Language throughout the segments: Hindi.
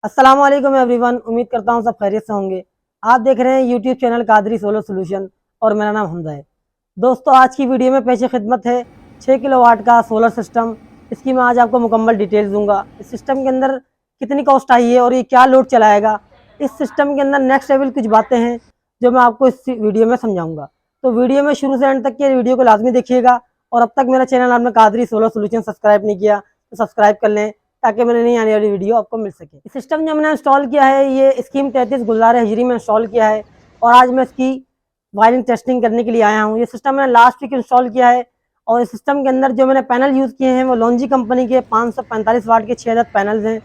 अस्सलाम वालेकुम एवरीवन। उम्मीद करता हूँ सब खैरियत से होंगे। आप देख रहे हैं YouTube channel Qadri solar solution और मेरा नाम हमजा है। दोस्तों, आज की वीडियो में पेश खिदमत है 6 किलोवाट का सोलर सिस्टम। इसकी मैं आज आपको मुकम्मल डिटेल्स दूंगा। इस सिस्टम के अंदर कितनी कॉस्ट आई है और ये क्या लोड चलाएगा। इस सिस्टम के अंदर नेक्स्ट लेवल कुछ बातें हैं जो मैं आपको इस वीडियो में समझाऊंगा। तो वीडियो में शुरू से एंड तक के वीडियो को लाजमी देखिएगा। और अब तक मेरा चैनल आपने कादरी सोलर सोल्यूशन सब्सक्राइब नहीं किया तो सब्सक्राइब कर लें ताकि मैंने नहीं आने वाली वीडियो आपको मिल सके। सिस्टम जो मैंने इंस्टॉल किया है ये स्कीम 33 गुलजार हिजरी में इंस्टॉल किया है और आज मैं इसकी वायरिंग टेस्टिंग करने के लिए आया हूँ। ये सिस्टम मैंने लास्ट वीक इंस्टॉल किया है और इस सिस्टम के अंदर जो मैंने पैनल यूज़ किए हैं वो लॉन्जी कंपनी के 545 वाट के 6 पैनल्स हैं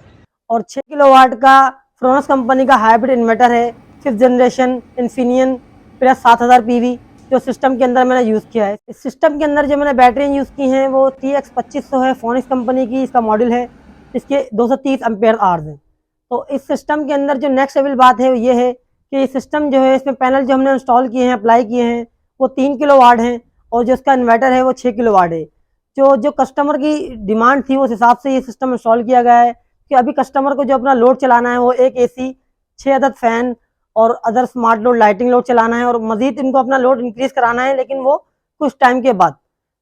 और 6 किलो वाट का फ्रोनस कंपनी का हाइब्रिड इन्वर्टर है 5th generation Infineon plus 7000 PV जो सिस्टम के अंदर मैंने यूज़ किया है। इस सिस्टम के अंदर जो मैंने बैटरी यूज़ की हैं वो TX2500 है, फोनिक्स कंपनी की इसका मॉडल है। इसके 230 एम्पेयर आवर्स हैं। तो इस सिस्टम के अंदर जो नेक्स्ट लेवल बात है वो ये है कि ये सिस्टम जो है इसमें पैनल जो हमने इंस्टॉल किए हैं अप्लाई किए हैं वो 3 किलो वाट हैं और जो इसका इन्वर्टर है वो 6 किलो वाट है। जो जो कस्टमर की डिमांड थी उस हिसाब से ये सिस्टम इंस्टॉल किया गया है कि अभी कस्टमर को जो अपना लोड चलाना है वो एक AC, 6 अदद फैन और other smart load lighting load चलाना है और मजीद इनको अपना लोड इंक्रीज कराना है, लेकिन वो कुछ टाइम के बाद।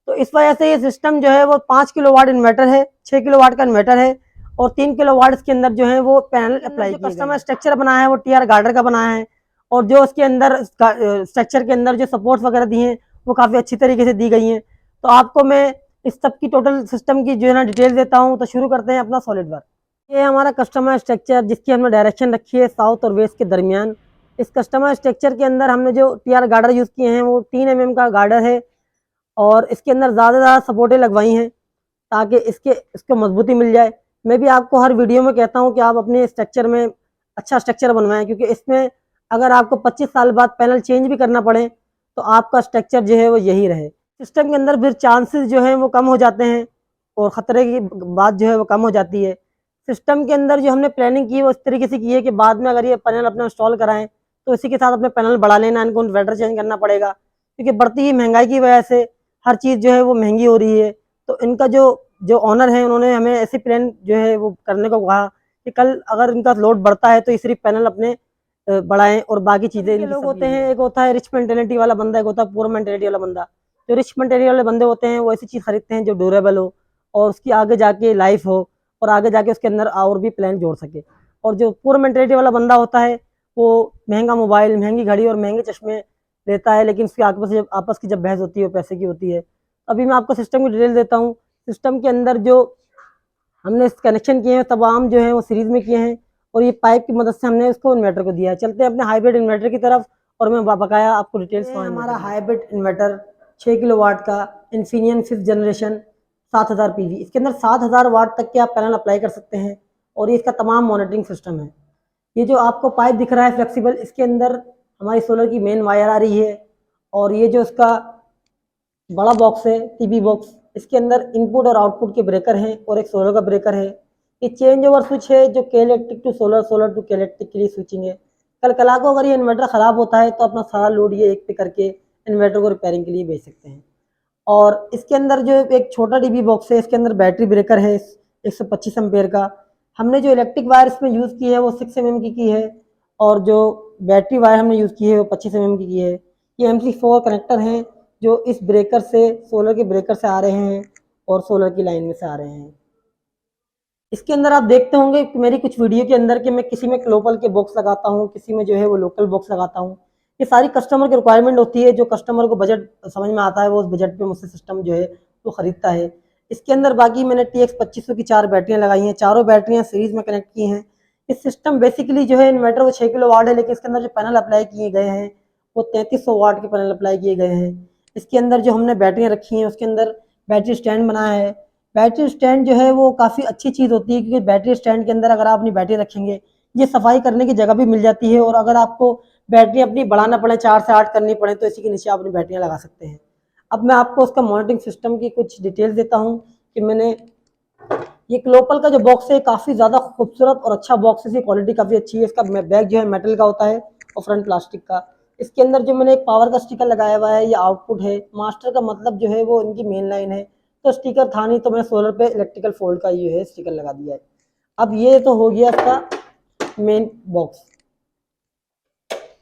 तो इस वजह से ये सिस्टम जो है वो 5 किलो वाट इन्वर्टर है, 6 किलो वाट का इन्वर्टर है और 3 किलो वाट के अंदर जो है वो पैनल अप्लाई किया। कस्टमर स्ट्रक्चर बनाया है वो TR गार्डर का बनाया है और जो उसके अंदर स्ट्रक्चर के अंदर जो सपोर्ट वगैरह दिए हैं वो काफ़ी अच्छी तरीके से दी गई हैं। तो आपको मैं इस सब की टोटल सिस्टम की जो है ना डिटेल देता हूँ। तो शुरू करते हैं अपना सॉलिड वर्क। ये हमारा कस्टमर स्ट्रक्चर जिसकी हमने डायरेक्शन रखी है साउथ और वेस्ट के दरमियान। इस कस्टमर स्ट्रक्चर के अंदर हमने जो TR गार्डर यूज़ किए हैं वो 3 mm का गार्डर है और इसके अंदर ज़्यादा सपोर्टें लगवाई हैं ताकि इसको मजबूती मिल जाए। मैं भी आपको हर वीडियो में कहता हूं कि आप अपने स्ट्रक्चर में अच्छा स्ट्रक्चर बनवाएं, क्योंकि इसमें अगर आपको 25 साल बाद पैनल चेंज भी करना पड़े तो आपका स्ट्रक्चर जो है वो यही रहे। सिस्टम के अंदर फिर चांसेस जो हैं वो कम हो जाते हैं और ख़तरे की बात जो है वो कम हो जाती है। सिस्टम के अंदर जो हमने प्लानिंग की है वो इस तरीके से की है कि बाद में अगर ये पैनल अपना इंस्टॉल कराएं तो इसी के साथ अपने पैनल बढ़ा लेना, इनको इन्वर्टर चेंज करना पड़ेगा क्योंकि बढ़ती हुई महंगाई की वजह से हर चीज़ जो है वो महंगी हो रही है। तो इनका जो जो ऑनर है उन्होंने हमें ऐसे प्लान जो है वो करने को कहा कि कल अगर इनका लोड बढ़ता है तो ये सिर्फ पैनल अपने बढ़ाएं और बाकी चीज़ें। लोग होते हैं, एक होता है रिच मेंटेलिटी वाला बंदा, एक होता है पुअर मेंटेलिटी वाला बंदा। जो रिच मेंटेलिटी वाले बंदे होते हैं वो ऐसी चीज़ खरीदते हैं जो ड्यूरेबल हो और उसकी आगे जाके लाइफ हो और आगे जाके उसके अंदर और भी प्लान जोड़ सके। और जो पुअर मेंटेलिटी वाला बंदा होता है वो महंगा मोबाइल, महंगी घड़ी और महंगे चश्मे लेता है, लेकिन उसकी आपस की जब बहस होती है वो पैसे की होती है। अभी मैं आपको सिस्टम की डिटेल देता हूँ। सिस्टम के अंदर जो हमने कनेक्शन किए हैं तमाम जो है वो सीरीज में किए हैं और ये पाइप की मदद से हमने उसको इन्वर्टर को दिया है। चलते हैं अपने हाइब्रिड इन्वर्टर की तरफ और मैं बकाया आपको डिटेल्स। हमारा हाइब्रिड इन्वर्टर 6 किलो वाट का इन्फिनियन 5th जनरेशन 7000 PV। इसके अंदर 7000 वाट तक के आप पैनल अप्लाई कर सकते हैं और ये इसका तमाम मॉनिटरिंग सिस्टम है। ये जो आपको पाइप दिख रहा है फ्लेक्सिबल, इसके अंदर हमारी सोलर की मेन वायर आ रही है और ये जो इसका बड़ा बॉक्स है TB बॉक्स, इसके अंदर इनपुट और आउटपुट के ब्रेकर हैं और एक सोलर का ब्रेकर है। ये चेंज ओवर स्विच है जो के electric to solar, solar to के इलेक्ट्रिक के लिए स्विचिंग है। कल को अगर ये इन्वर्टर ख़राब होता है तो अपना सारा लोड ये एक पे करके इन्वर्टर को रिपेयरिंग के लिए भेज सकते हैं। और इसके अंदर जो एक छोटा DB बॉक्स है, इसके अंदर बैटरी ब्रेकर है 125 एम्पेयर का। हमने जो इलेक्ट्रिक वायर इसमें यूज़ की है वो 6 mm की है और जो बैटरी वायर हमने यूज़ की है वो 25 mm की है। ये MC4 कनेक्टर हैं जो इस ब्रेकर से, सोलर के ब्रेकर से आ रहे हैं और सोलर की लाइन में से आ रहे हैं। इसके अंदर आप देखते होंगे कि मेरी कुछ वीडियो के अंदर कि मैं किसी में ग्लोबल के बॉक्स लगाता हूँ, किसी में जो है वो लोकल बॉक्स लगाता हूँ। ये सारी कस्टमर की रिक्वायरमेंट होती है, जो कस्टमर को बजट समझ में आता है वो उस बजट पे मुझसे सिस्टम जो है वो ख़रीदता है। इसके अंदर बाकी मैंने TX2500 की 4 बैटरियाँ लगाई हैं, चारों बैटरियाँ सीरीज़ में कनेक्ट की हैं। इस सिस्टम बेसिकली जो है इन्वर्टर वो 6 किलो वाट है, लेकिन इसके अंदर जो पैनल अप्लाई किए गए हैं वो 3300 वाट के पैनल अप्लाई किए गए हैं। इसके अंदर जो हमने बैटरियाँ रखी हैं उसके अंदर बैटरी स्टैंड बनाया है। बैटरी स्टैंड जो है वो काफ़ी अच्छी चीज़ होती है क्योंकि बैटरी स्टैंड के अंदर अगर आप अपनी बैटरी रखेंगे ये सफाई करने की जगह भी मिल जाती है और अगर आपको बैटरी अपनी बढ़ाना पड़े, 4 से 8 करनी पड़े, तो इसी के नीचे आप अपनी बैटरियाँ लगा सकते हैं। अब मैं आपको उसका मॉनिटरिंग सिस्टम की कुछ डिटेल्स देता हूँ कि मैंने ये ग्लोबल का जो बॉक्स है काफ़ी ज़्यादा खूबसूरत और अच्छा बॉक्स है, इसकी क्वालिटी काफ़ी अच्छी है। इसका बैग जो है मेटल का होता है और फ्रंट प्लास्टिक का। इसके अंदर जो मैंने एक पावर का स्टिकर लगाया हुआ है, ये आउटपुट है। मास्टर का मतलब जो है वो इनकी मेन लाइन है, तो स्टिकर था नहीं तो मैंने सोलर पे इलेक्ट्रिकल फोल्ड का ये है स्टिकर लगा दिया है। अब ये तो हो गया इसका मेन बॉक्स।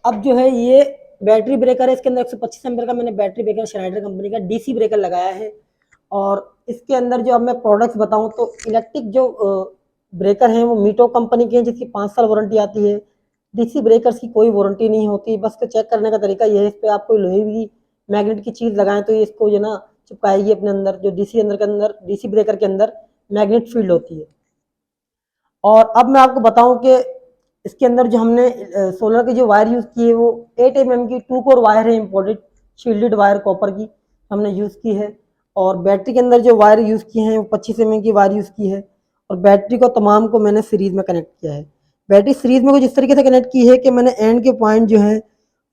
अब जो है ये बैटरी ब्रेकर है, इसके अंदर 125 एम्पीयर का मैंने बैटरी ब्रेकर श्राइडर कंपनी का डीसी ब्रेकर लगाया है। और इसके अंदर जो अब मैं प्रोडक्ट्स बताऊं तो इलेक्ट्रिक जो ब्रेकर हैं वो मीटो कंपनी के हैं, जिसकी 5 साल वारंटी आती है। डीसी ब्रेकर्स की कोई वारंटी नहीं होती, बस को चेक करने का तरीका ये है, इस पर आप कोई लोहे की मैग्नेट की चीज़ लगाएं तो ये इसको जो ना चिपकाएगी अपने अंदर, जो डीसी ब्रेकर के अंदर मैग्नेट फील्ड होती है। और अब मैं आपको बताऊं कि इसके अंदर जो हमने सोलर की जो वायर यूज़ की है वो 8 mm की 2 कोर वायर है, इम्पोर्टेड शील्डेड वायर कॉपर की हमने यूज़ की है। और बैटरी के अंदर जो वायर यूज़ की है वो 25 mm की वायर यूज़ की है। और बैटरी को तमाम को मैंने सीरीज़ में कनेक्ट किया है। बैटरी सीरीज़ में कुछ इस तरीके से कनेक्ट की है कि मैंने एंड के पॉइंट जो है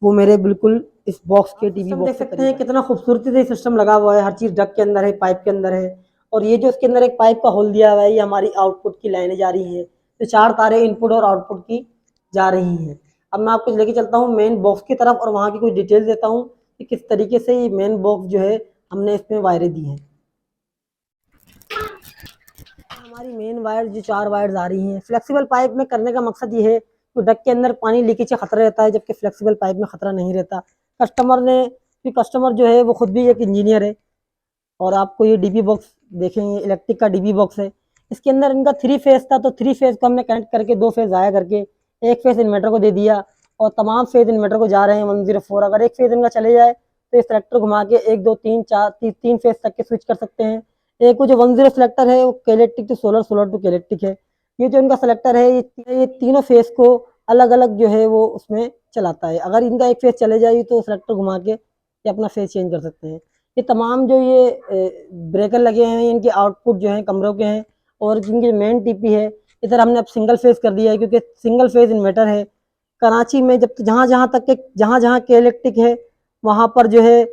वो मेरे बिल्कुल इस बॉक्स के टीवी बॉक्स देख सकते हैं कितना खूबसूरती से सिस्टम लगा हुआ है। हर चीज़ डक के अंदर है, पाइप के अंदर है। और ये जो इसके अंदर एक पाइप का होल दिया हुआ है, ये हमारी आउटपुट की लाइनें जा रही हैं। तो 4 तारे इनपुट और आउटपुट की जा रही हैं। अब मैं आपको लेके चलता हूँ मेन बॉक्स की तरफ और वहाँ की कुछ डिटेल देता हूँ कि किस तरीके से ये मेन बॉक्स जो है हमने इसमें वायरें दी हैं। हमारी मेन वायर जो 4 वायर्स आ रही हैं, फ्लेक्सिबल पाइप में करने का मकसद ये है कि डक के अंदर पानी लीकेज का खतरा रहता है, जबकि फ्लेक्सिबल पाइप में खतरा नहीं रहता। कस्टमर जो है वो खुद भी एक इंजीनियर है। और आपको ये डीबी बॉक्स देखेंगे, इलेक्ट्रिक का डीबी बॉक्स है। इसके अंदर इनका 3 फेज था, तो 3 फेज को हमने कनेक्ट करके 2 फेज आया करके 1 फेज इन्वर्टर को दे दिया। और तमाम फेज इन्वर्टर को जा रहे हैं 104। अगर 1 फेज इनका चले जाए तो ये सेलेक्टर घुमा के 1 2 3 4 3 फेज तक के स्विच कर सकते हैं। एक वो जो 10 सेलेक्टर है वो electric to solar, solar to electric है। ये जो इनका सेलेक्टर है ये तीनों फेज को अलग अलग जो है वो उसमें चलाता है। अगर इनका 1 फेज चले जाए तो सेलेक्टर घुमा के ये अपना फेज चेंज कर सकते हैं। ये तमाम जो ये ब्रेकर लगे हैं इनके आउटपुट जो है कमरों के हैं। और इनकी मेन टीपी है इधर हमने अब सिंगल फेज कर दिया है, क्योंकि सिंगल फेज इन्वर्टर है। कराची में जब जहाँ जहाँ के इलेक्ट्रिक है वहाँ पर जो है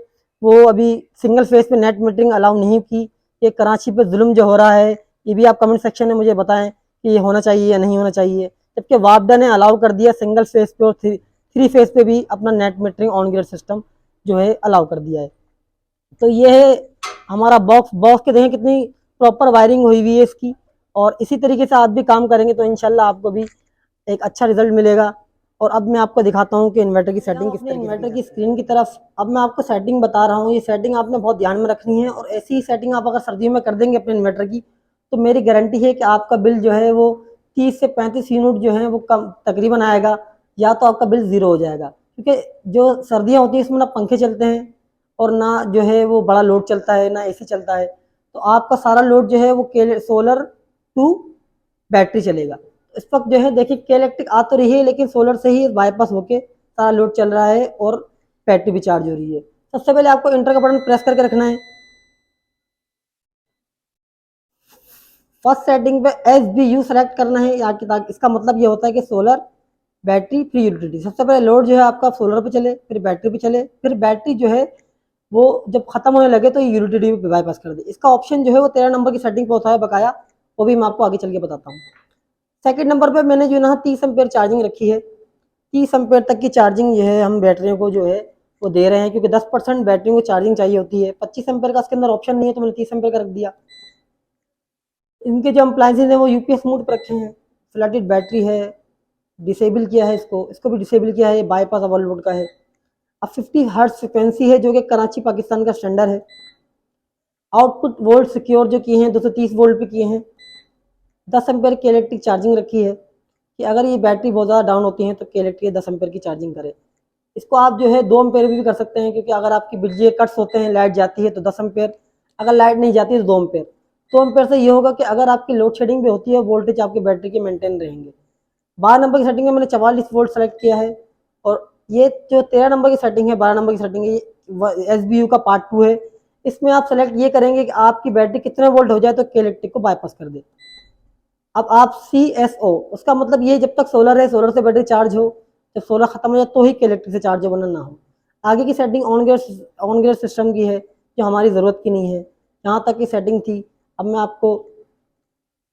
वो अभी सिंगल फेज पे नेट मीटरिंग अलाउ नहीं की। ये कराची पे जुल्म जो हो रहा है, ये भी आप कमेंट सेक्शन में मुझे बताएं कि ये होना चाहिए या नहीं होना चाहिए। जबकि वापडा ने अलाउ कर दिया सिंगल फेज पे और थ्री फेज पे भी अपना net metering on grid system जो है अलाउ कर दिया है। तो ये है हमारा बॉक्स के देखें कितनी प्रॉपर वायरिंग हुई हुई है इसकी। और इसी तरीके से आप भी काम करेंगे तो इंशाल्लाह आपको भी एक अच्छा रिजल्ट मिलेगा। और अब मैं आपको दिखाता हूँ कि इन्वर्टर की सेटिंग किस तरीके इन्वर्टर की स्क्रीन की तरफ। अब मैं आपको सेटिंग बता रहा हूँ, ये सेटिंग आपने बहुत ध्यान में रखनी है। और ऐसी ही सेटिंग आप अगर सर्दियों में कर देंगे अपने इन्वर्टर की तो मेरी गारंटी है कि आपका बिल जो है वो 30 से 35 यूनिट जो है वो कम तकरीबन आएगा, या तो आपका बिल ज़ीरो हो जाएगा। क्योंकि जो सर्दियाँ होती हैं इसमें ना पंखे चलते हैं और ना जो है वो बड़ा लोड चलता है, ना एसी चलता है। तो आपका सारा लोड जो है वो सोलर टू बैटरी चलेगा। इस वक्त जो है देखिए के इलेक्ट्रिक आ तो रही है लेकिन सोलर से ही बाईपास होके सारा लोड चल रहा है और बैटरी भी चार्ज हो रही है। सबसे पहले आपको इंटर का बटन प्रेस करके रखना है। फर्स्ट सेटिंग पे SBU सेलेक्ट करना है। इसका मतलब ये होता है कि सोलर बैटरी फ्री यूटिलिटी। सबसे पहले लोड जो है आपका सोलर पे चले, फिर बैटरी पे चले, फिर बैटरी जो है वो जब खत्म होने लगे तो यूटिलिटी पे बाईपास कर दे। इसका ऑप्शन जो है वो 13 नंबर की सेटिंग पे होता है बकाया, वो भी मैं आपको आगे चल के बताता हूँ। सेकंड नंबर पे मैंने जो ना 30 एम्पेयर चार्जिंग रखी है। 30 एम्पेयर तक की चार्जिंग जो है हम बैटरियों को जो है वो दे रहे हैं, क्योंकि 10% बैटरियों को चार्जिंग चाहिए होती है। 25 एम्पेयर का इसके अंदर ऑप्शन नहीं है तो मैंने 30 एम्पेयर का रख दिया। इनके जो अप्लायंसेज हैं वो UPS मोड पर रखे हैं। फ्लैटेड बैटरी है, डिसेबल किया है इसको भी डिसेबल किया है, ये बाईपास ओवरलोड का है। अब 50 हर्ट्ज फ्रिक्वेंसी है जो कि कराची पाकिस्तान का स्टैंडर्ड है। आउटपुट वोल्ट सिक्योर जो किए हैं 230 वोल्ट पे किए हैं। 10 एम्पेयर की इलेक्ट्रिक चार्जिंग रखी है कि अगर ये बैटरी बहुत ज़्यादा डाउन होती है तो के इलेक्ट्रिक 10 एम्पेयर की चार्जिंग करे। इसको आप जो है 2 एम्पेयर भी कर सकते हैं, क्योंकि अगर आपकी बिजली कट्स होते हैं, लाइट जाती है तो 10 एम्पेयर, अगर लाइट नहीं जाती है तो 2 एम्पेयर। 2 एम्पेयर से ये होगा कि अगर आपकी लोड शेडिंग भी होती है वोल्टेज आपकी बैटरी के मेंटेन रहेंगे। 12 नंबर की सेटिंग में मैंने 44 वोल्ट सेलेक्ट किया है। और ये जो 13 नंबर की सेटिंग है, 12 नंबर की सेटिंग है, ये SBU का पार्ट 2 है। इसमें आप सेलेक्ट ये करेंगे कि आपकी बैटरी कितने वोल्ट हो जाए तो के इलेक्ट्रिक को बाईपास कर दे। अब आप CSO, उसका मतलब ये जब तक सोलर है सोलर से बैटरी चार्ज हो, जब सोलर खत्म हो जाए तो ही के इलेक्ट्रिक से चार्ज हो, वरना ना हो। आगे की सेटिंग ऑन ग्रिड सिस्टम की है जो हमारी ज़रूरत की नहीं है। यहाँ तक की सेटिंग थी। अब मैं आपको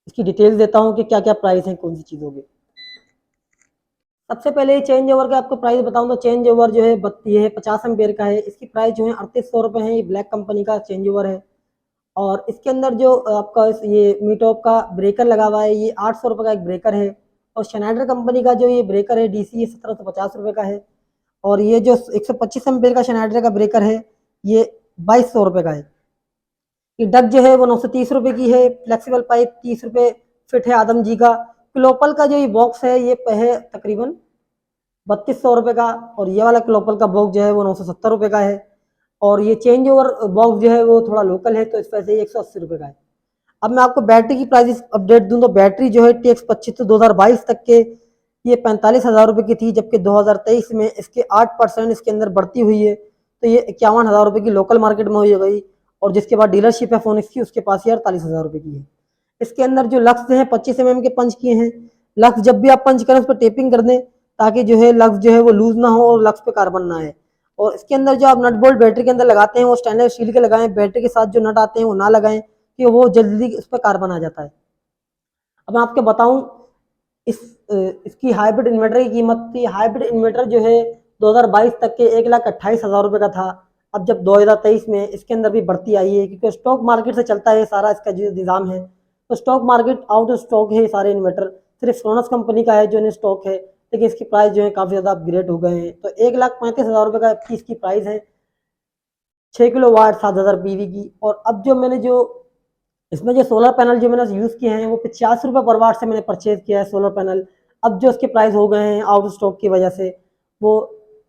इसकी डिटेल्स देता हूँ कि क्या क्या प्राइस है कौन सी चीज़ों के। सबसे पहले चेंज ओवर का आपको प्राइस बताऊं तो चेंज ओवर जो है ये है 50 एम्पेयर का है। इसकी प्राइस जो है 3800 रुपये है। ये ब्लैक कंपनी का चेंज ओवर है। और इसके अंदर जो आपका ये मीटॉप का ब्रेकर लगा हुआ है, ये 800 रुपये का एक ब्रेकर है। और शनाइडर कंपनी का जो ये ब्रेकर है डीसी, ये 1750 रुपये का है। और ये जो 125 एम्पेयर का शनाइडर का ब्रेकर है ये 2200 रुपये का है। ये डक जो है वो 930 रुपये की है। फ्लेक्सिबल पाइप 30 रुपये फिट है आदम जी का। क्लोपल का जो ये बॉक्स है ये है तकरीबन 3200 रुपये का। और ये वाला क्लोपल का बॉक्स जो है वो 970 रुपये का है। और ये चेंज ओवर बॉक्स जो है वो थोड़ा लोकल है तो इस वजह से 180 रुपये का है। अब मैं आपको बैटरी की प्राइस अपडेट दूं तो बैटरी जो है TX25 से 2022 तक के ये 45,000 रुपये की थी, जबकि 2023 में इसके 8% इसके अंदर बढ़ती हुई है तो ये 51,000 रुपये की लोकल मार्केट में हो गई। और जिसके बाद डीलरशिप है फोनिक्स की, उसके पास ये 48,000 रुपये की है। इसके अंदर जो लक्स हैं 25 mm के पंच किए हैं। लक्स जब भी आप पंच करें उस पर टेपिंग कर दें ताकि जो है लक्स जो है वो लूज ना हो और लक्स पे कार्बन ना आए। और इसके अंदर जो आप नट बोल्ट बैटरी के अंदर लगाते हैं वो स्टेनलेस स्टील के लगाएं, बैटरी के साथ जो नट आते हैं वो ना लगाएं कि वो जल्दी उस पर कार्बन आ जाता है। अब मैं आपको बताऊं इसकी हाइब्रिड इन्वर्टर की कीमत थी। हाइब्रिड इन्वर्टर जो है 2022 तक के 1,28,000 रुपये का था। अब जब 2023 में इसके अंदर भी बढ़ती आई है क्योंकि स्टॉक मार्केट से चलता है सारा इसका जो निज़ाम है, तो stock market out of stock है सारे इन्वर्टर। सिर्फ सोनस कंपनी का है जो इन स्टॉक है, लेकिन इसकी प्राइस जो है काफ़ी ज़्यादा अपग्रेड हो गए हैं। तो 1,35,000 रुपये का इसकी प्राइस है। 6 किलो वाट 7,000 PV की। और अब जो मैंने जो इसमें जो सोलर पैनल जो मैंने यूज़ किए हैं वो 85 रुपये पर वाट से मैंने परचेज किया है सोलर पैनल। अब जो इसके प्राइस हो गए हैं आउट ऑफ स्टॉक की वजह से वो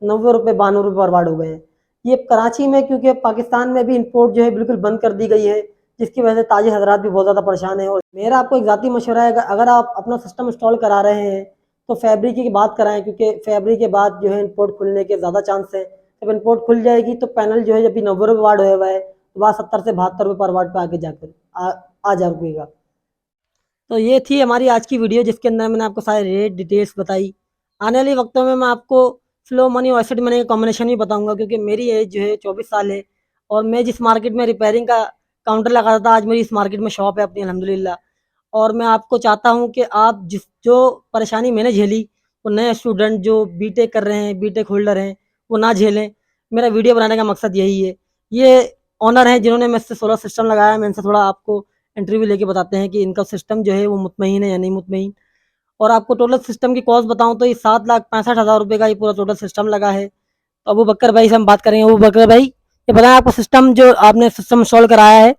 90 रुपये 92 रुपये पर वाट हो गए हैं। ये कराची में क्योंकि पाकिस्तान में भी इंपोर्ट जो है बिल्कुल बंद कर दी गई है, जिसकी वजह से ताजे हजरात भी बहुत ज़्यादा परेशान है। और मेरा आपको एक ज़ाती मशवरा है, अगर आप अपना सिस्टम इंस्टॉल करा रहे हैं तो फैब्रिक की बात कराएं, क्योंकि फैब्रिक के बाद जो है इंपोर्ट खुलने के ज़्यादा चांस है। जब इंपोर्ट खुल जाएगी तो पैनल जो है जब भी 90 रुपये वाट हुआ है तो वहाँ 70 से 72 रुपये पर वाट पर आगे जाकर आ जा रुकेगा। तो ये थी हमारी आज की वीडियो जिसके अंदर मैंने आपको सारे रेट डिटेल्स बताई। आने वाले वक्तों में मैं आपको स्लो मनी और एसिड मनी का कॉम्बिनेशन भी बताऊंगा, क्योंकि मेरी एज जो है 24 साल है और मैं जिस मार्केट में रिपेयरिंग का काउंटर लगाता था आज मेरी इस मार्केट में शॉप है अपनी अल्हम्दुलिल्लाह। और मैं आपको चाहता हूँ कि आप जो परेशानी मैंने झेली वो नए स्टूडेंट जो बीटेक कर रहे हैं, बीटेक होल्डर हैं, वो ना झेलें। मेरा वीडियो बनाने का मकसद यही है। ये ऑनर हैं जिन्होंने मेरे से सोलर सिस्टम लगाया, मैं इनसे थोड़ा आपको इंटरव्यू लेके बताते हैं कि इनका सिस्टम जो है वो मुतमईन है या नहीं मुतमईन। और आपको टोटल सिस्टम की कॉस्ट बताऊं तो ये 7,65,000 रुपये का ये पूरा टोटल सिस्टम लगा है। तो अबू बकर भाई से हम बात करेंगे। अबू बकर भाई ये बताएं, आपको सिस्टम जो आपने सिस्टम इंस्टॉल कराया है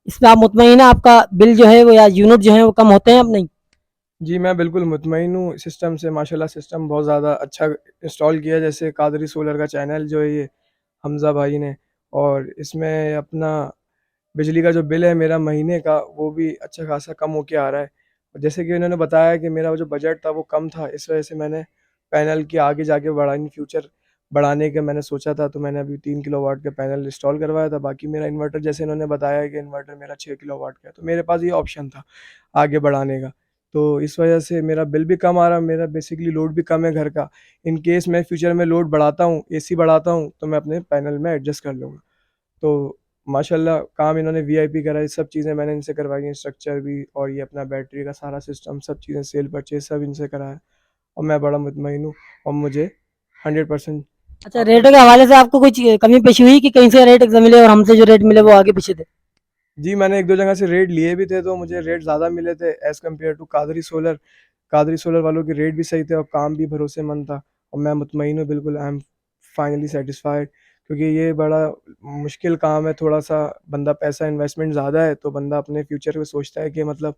इसमें आप मुतमईन है? आपका बिल जो है वो या यूनिट जो है वो कम होते हैं अब नहीं? जी, मैं बिल्कुल मुतमईन हूँ सिस्टम से। माशाल्लाह सिस्टम बहुत ज़्यादा अच्छा इंस्टॉल किया है। जैसे कादरी सोलर का चैनल जो है ये हमज़ा भाई ने, और इसमें अपना बिजली का जो बिल है मेरा महीने का वो भी अच्छा खासा कम होके आ रहा है। और जैसे कि उन्होंने बताया कि मेरा जो बजट था वो कम था, इस वजह से मैंने पैनल की आगे जाके बढ़ा इन फ्यूचर बढ़ाने का मैंने सोचा था। तो मैंने अभी 3 किलोवाट का पैनल इंस्टॉल करवाया था। बाकी मेरा इन्वर्टर, जैसे इन्होंने बताया कि इन्वर्टर मेरा 6 किलोवाट का है, तो मेरे पास ये ऑप्शन था आगे बढ़ाने का। तो इस वजह से मेरा बिल भी कम आ रहा है, मेरा बेसिकली लोड भी कम है घर का। इन केस मैं फ्यूचर में लोड बढ़ाता हूँ, एसी बढ़ाता हूँ, तो मैं अपने पैनल में एडजस्ट कर लूँगा। तो माशाल्लाह काम इन्होंने वीआईपी करा है। सब चीज़ें मैंने इनसे करवाई हैं, स्ट्रक्चर भी और ये अपना बैटरी का सारा सिस्टम, सब चीज़ें सेल परचेज सब इनसे करा है। और मैं बड़ा मुतमईन हूँ और मुझे 100% अच्छा, रेटों के हवाले से आपको कुछ कमी पेशी हुई कि कहीं से रेट मिले और हमसे जो रेट मिले वो आगे पीछे थे? जी, मैंने 1-2 जगह से रेट लिए भी थे तो मुझे रेट ज़्यादा मिले थे as compare to Qadri solar. Qadri solar वालों के रेट भी सही थे और काम भी भरोसेमंद था। और मैं मुतमईन हूँ बिल्कुल, आई एम फाइनली सैटिस्फाइड, क्योंकि ये बड़ा मुश्किल काम है। थोड़ा-सा बंदा पैसा इन्वेस्टमेंट ज़्यादा है तो बंदा अपने फ्यूचर में सोचता है कि मतलब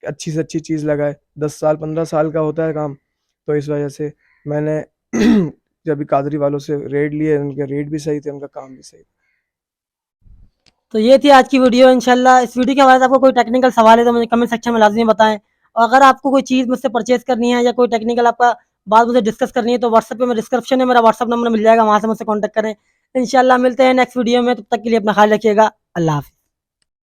अच्छी से अच्छी चीज़ लगाए। 10 साल 15 साल का होता है काम। तो इस वजह से मैंने जब भी कादरी वालों से रेट लिए, उनके रेट भी सही थे, उनका काम भी सही था। तो ये थी आज की वीडियो। इंशाल्लाह इस वीडियो के हवाले से आपको कोई टेक्निकल सवाल है तो मुझे कमेंट सेक्शन में लाजमी बताएं। और अगर आपको कोई चीज़ मुझसे परचेज करनी है या कोई टेक्निकल आपका बात मुझे डिस्कस करनी है तो व्हाट्सएप पे मैं डिस्क्रिप्शन में मेरा व्हाट्सएप नंबर मिल जाएगा, वहाँ से मुझसे कॉन्टैक्ट करें। इंशाल्लाह मिलते हैं नेक्स्ट वीडियो में, तब तक के लिए अपना ख्याल रखिएगा। अल्लाह हाफ़िज़।